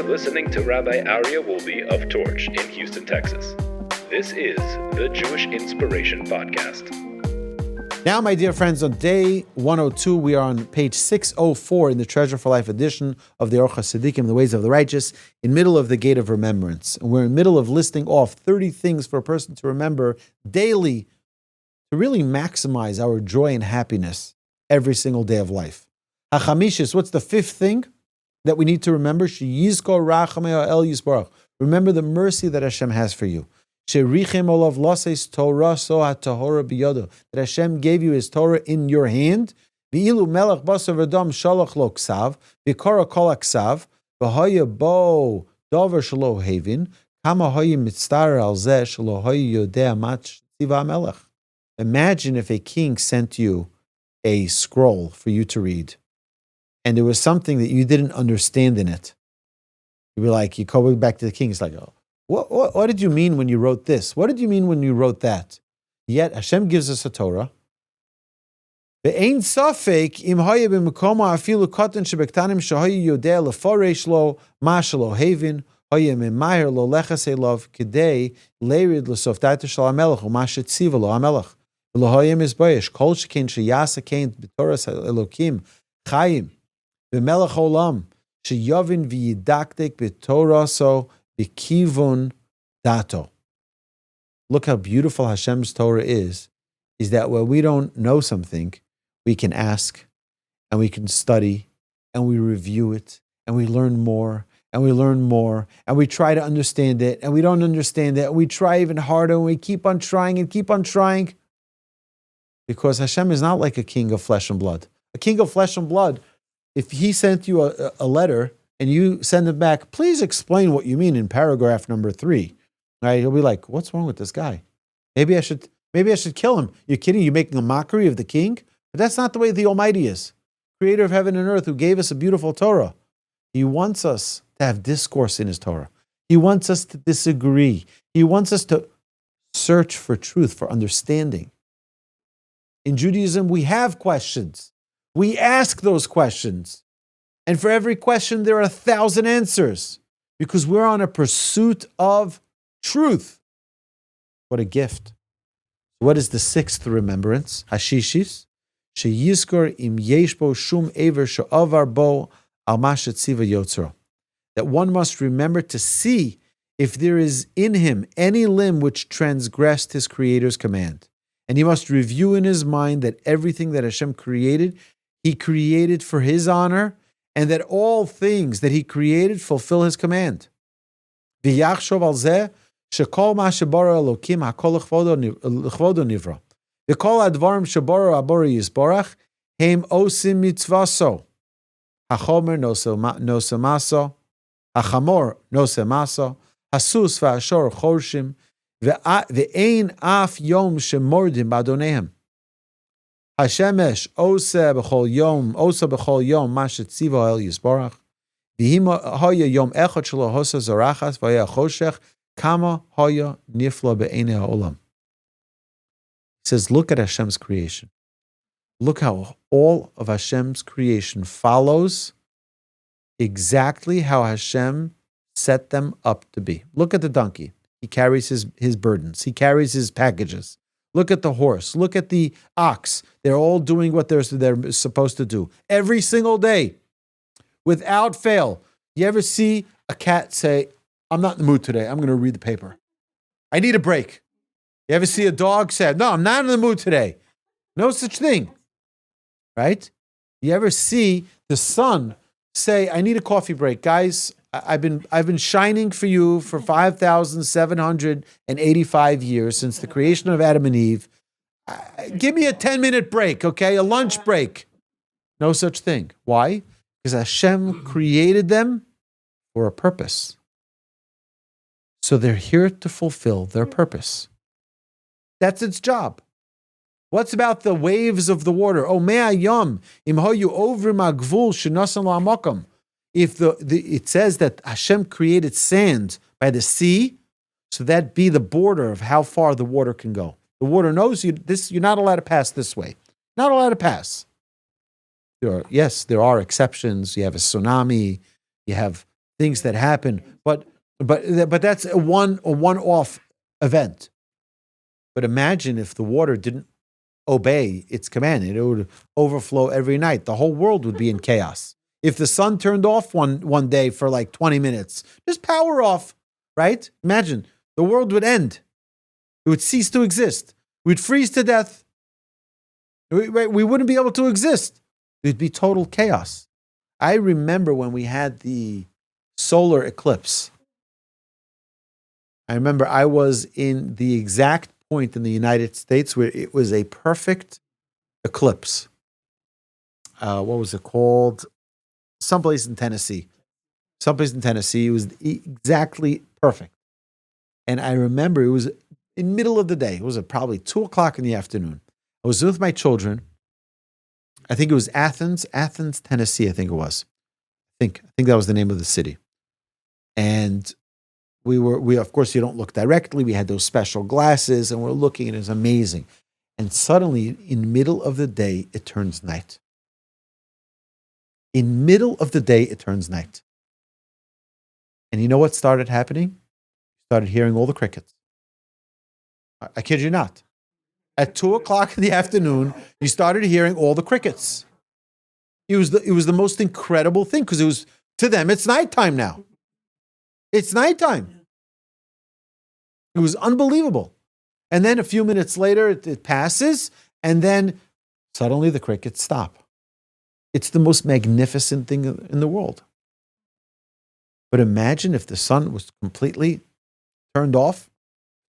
You're listening to Rabbi Aryeh Wolbe of Torch in Houston, Texas. This is the Jewish Inspiration Podcast. Now, my dear friends, on day 102, we are on page 604 in the Treasure for Life edition of the Orchos Tzaddikim, the Ways of the Righteous, in middle of the Gate of Remembrance. And we're in the middle of listing off 30 things for a person to remember daily to really maximize our joy and happiness every single day of life. HaChamishis, what's the fifth thing that we need to remember? Sheyizkor rachamei el yisbarach. Remember the mercy that Hashem has for you. Sherichem olav lases Torah so hatahora biyado. That Hashem gave you His Torah in your hand. V'ilu melech basar v'dam shalach lo ksav. V'kara kol aksav. V'haya bo dover shelo havin. Kama haya mitztar al zeh shelo haya yodea mat tiva melech. Imagine if a king sent you a scroll for you to read, and there was something that you didn't understand in it. You'd be like, you go back to the king, it's like, oh, what did you mean when you wrote this? What did you mean when you wrote that? Yet Hashem gives us a Torah. Ve'ein safek im haya b'mekoma afilu katan shebektanim shehaya yodea lefaresh lo ma shelo havin haya memaher lo lechas elav kedei leirid lesof daita shel hamelech u'ma shetziva lo hamelech v'lo haya mizbayesh kol shekein sheyasa kein b'toras elokim chayim v'melech olam sheyavin v'yidaktek b'toraso b'kivun dato. Look how beautiful Hashem's Torah is that when we don't know something, we can ask, and we can study, and we review it, and we learn more, and we learn more, and we try to understand it, and we don't understand it, and we try even harder, and we keep on trying and keep on trying. Because Hashem is not like a king of flesh and blood. A king of flesh and blood, if he sent you a letter, and you send it back, please explain what you mean in paragraph number 3. Right? He'll be like, what's wrong with this guy? Maybe I should kill him. You're kidding? You're making a mockery of the king? But that's not the way the Almighty is. Creator of heaven and earth, who gave us a beautiful Torah. He wants us to have discourse in His Torah. He wants us to disagree. He wants us to search for truth, for understanding. In Judaism, we have questions. We ask those questions. And for every question, there are 1,000 answers. Because we're on a pursuit of truth. What a gift. What is the sixth remembrance? Hashishis. Sheyizkor im yesh bo shum ever she'avar bo al ma shetziva yotzro. That one must remember to see if there is in him any limb which transgressed his Creator's command. And he must review in his mind that everything that Hashem created, He created for His honor, and that all things that He created fulfill His command. V'yachshov al zeh shekol ma shebara Elokim hakol l'chvodo nivra. V'kol advarim shebara abora yisborach heim osim mitzvaso. Hachomer noseh maso, hachamor noseh maso, hasus v'ashor chorshim, v'ein af yom shemordim b'adonehem. Hashemesh osa b'chol yom ma shetziva el yisborach. V'him haya yom echad shelo hosa zorachas v'haya choshech kama haya nifla be'enei ha'olam. He says, look at Hashem's creation. Look how all of Hashem's creation follows exactly how Hashem set them up to be. Look at the donkey. He carries his burdens. He carries his packages. Look at the horse. Look at the ox. They're all doing what they're supposed to do every single day, without fail. You ever see a cat say, I'm not in the mood today. I'm going to read the paper. I need a break. You ever see a dog say, no, I'm not in the mood today. No such thing. Right? You ever see the sun say, I need a coffee break. Guys, I've been shining for you for 5,785 years since the creation of Adam and Eve. Give me a 10-minute break, okay? A lunch break. No such thing. Why? Because Hashem created them for a purpose. So they're here to fulfill their purpose. That's its job. What's about the waves of the water? Oh, me'ayam im hoyu ovrim ha'gvul shenasan la'amakam. If it says that Hashem created sand by the sea, so that be the border of how far the water can go. The water knows you're not allowed to pass this way. Not allowed to pass. There are exceptions. You have a tsunami. You have things that happen, but that's a one-off event. But imagine if the water didn't obey its command, it would overflow every night. The whole world would be in chaos. If the sun turned off one day for like 20 minutes, just power off, right? Imagine the world would end. It would cease to exist. We'd freeze to death. We wouldn't be able to exist. It'd be total chaos. I remember when we had the solar eclipse. I remember I was in the exact point in the United States where it was a perfect eclipse. What was it called? Someplace in Tennessee. It was exactly perfect. And I remember it was in the middle of the day. It was probably 2:00 in the afternoon. I was with my children. I think it was Athens, Tennessee, I think it was. I think that was the name of the city. And we of course, you don't look directly. We had those special glasses and we're looking and it's amazing. And suddenly, in the middle of the day, it turns night. In middle of the day, it turns night. And you know what started happening? Started hearing all the crickets. I kid you not. At 2:00 in the afternoon, you started hearing all the crickets. It was the most incredible thing because it was, to them, it's nighttime now. It's nighttime. It was unbelievable. And then a few minutes later, it passes, and then suddenly the crickets stop. It's the most magnificent thing in the world. But imagine if the sun was completely turned off,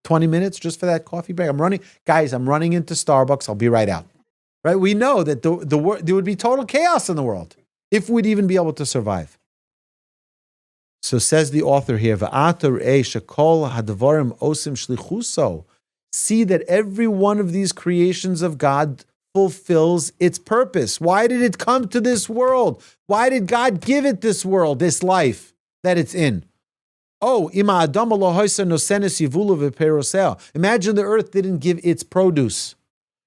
20 minutes just for that coffee break. I'm running into Starbucks. I'll be right out. Right? We know that there would be total chaos in the world if we'd even be able to survive. So says the author here, see that every one of these creations of God fulfills its purpose. Why did it come to this world? Why did God give it this world, this life that it's in? Imagine the earth didn't give its produce.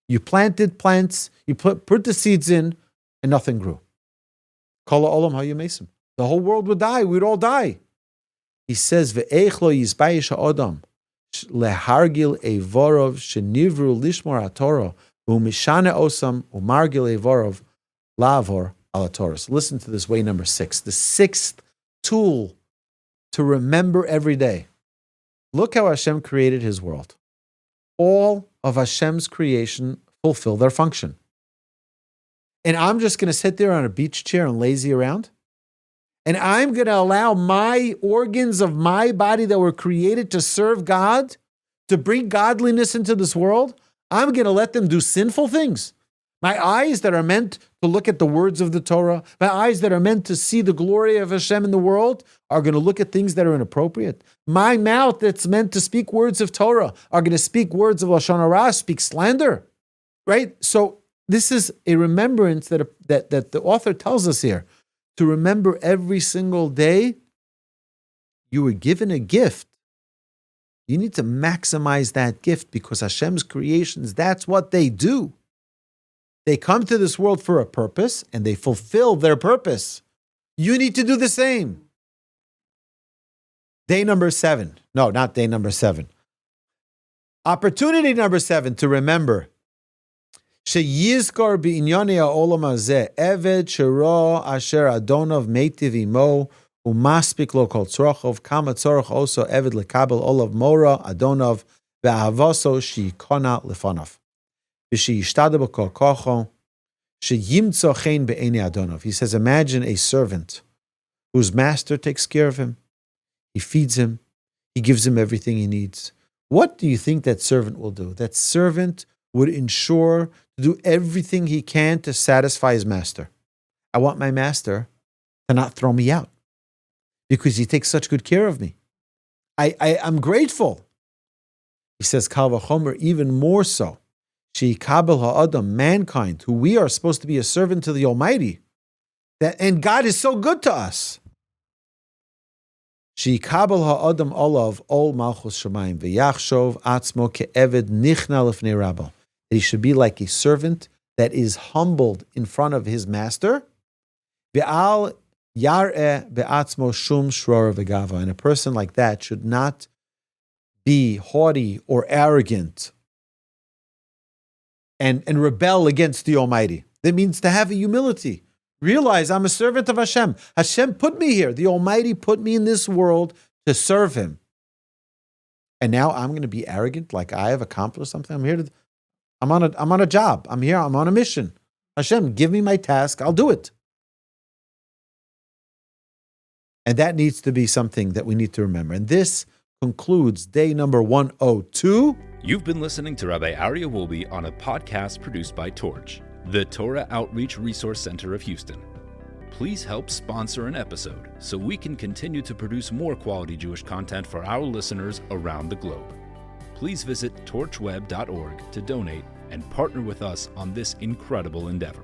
You planted plants, you put the seeds in, and nothing grew. The whole world would die. We'd all die. He says, lehargil evorov shenivru lishmor haTorah u'mishane osam u'margil evorov lavor ala Torah. So listen to this way number 6. The 6th tool to remember every day. Look how Hashem created his world. All of Hashem's creation fulfill their function. And I'm just going to sit there on a beach chair and lazy around? And I'm going to allow my organs of my body that were created to serve God, to bring godliness into this world? I'm going to let them do sinful things. My eyes that are meant to look at the words of the Torah, my eyes that are meant to see the glory of Hashem in the world, are going to look at things that are inappropriate. My mouth that's meant to speak words of Torah are going to speak words of Lashon Hara, speak slander. Right? So this is a remembrance that the author tells us here. To remember every single day, you were given a gift. You need to maximize that gift because Hashem's creations, that's what they do. They come to this world for a purpose and they fulfill their purpose. You need to do the same. Day number 7. No, not day number 7. Opportunity number 7 to remember. Sheyizkar bi'inyonei ha'olam hazeh eved shero asher adonav meitiv imo umaspik lo kol tzorachov kama tzorach oso eved lekabel olav mora adonav ve'ahavaso sheikona lefanav v'sheyishtadeh b'kol kocho sheyimtzo chen be'enei adonav. He says, imagine a servant whose master takes care of him. He feeds him. He gives him everything he needs. What do you think that servant will do? That servant would ensure to do everything he can to satisfy his master. I want my master to not throw me out because he takes such good care of me. I'm grateful. He says, Kal v'chomer, even more so. Sheikabel ha'adam, mankind, who we are supposed to be a servant to the Almighty. And God is so good to us. Sheikabel ha'adam olav ol malchus shamayim v'yachshov atzmo ke'eved nichna lefnei rabbo. That he should be like a servant that is humbled in front of his master. Ve'al Yar'eh be'atzmo shum shrora v'gava. And a person like that should not be haughty or arrogant and rebel against the Almighty. That means to have a humility. Realize I'm a servant of Hashem. Hashem put me here. The Almighty put me in this world to serve Him. And now I'm going to be arrogant, like I have accomplished something. I'm on a job. I'm here. I'm on a mission. Hashem, give me my task. I'll do it. And that needs to be something that we need to remember. And this concludes day number 102. You've been listening to Rabbi Aryeh Wolbe on a podcast produced by Torch, the Torah Outreach Resource Center of Houston. Please help sponsor an episode so we can continue to produce more quality Jewish content for our listeners around the globe. Please visit torchweb.org to donate and partner with us on this incredible endeavor.